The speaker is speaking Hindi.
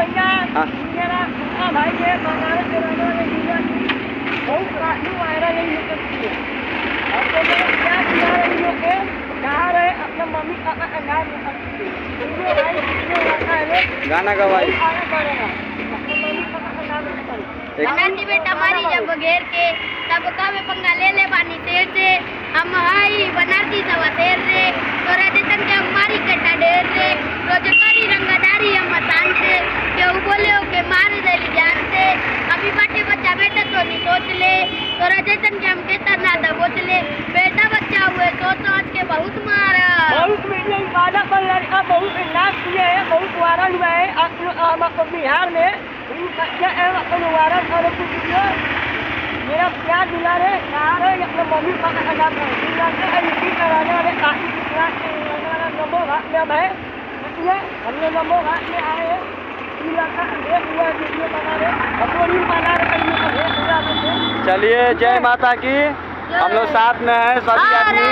भैया हाँ। मेरा भाई के बनारस के रहने वाले मीडिया की बहुत काफी वायरल है ये सब चीजें। और तो मैं क्या दिला रहे इन लोग के कहा रहे अपने मम्मी पापा का नाम भाई भाई गाना गवाई आगे बढ़ेगा अपने मम्मी पापा का नाम रखा बनाती बेटा मारी जब घेर के तब कावे पंगा ले ले बानी शेर से हम आई बनाती सवा शेर रे तो राजस्थान के मारी कटा ढेर रे रोजगारी रंगदारी हम मतान से केहू बोले हो के मार देली जान से अभी बाटे बच्चा बेटा तो नहीं सोच ले तो राजस्थान के हम कहता ना दबोच ले बेटा बच्चा हुए सोच सोच के बहुत मारा बहुत मीडिया वादा पर लड़का बहुत नाच किए हैं बहुत वायरल हुआ है आपको बिहार में वायरल करो वीडियो मेरा प्यार दिला रहे कहा रहे अपने मम्मी पापा का नाम कराने वाले काफी नंबर घाट में अब है इसलिए हम लोग नंबर घाट में आए हैं वीडियो बना रहे अपनी रील बना रहे। चलिए जय माता की। हम लोग साथ में हैं सभी आदमी।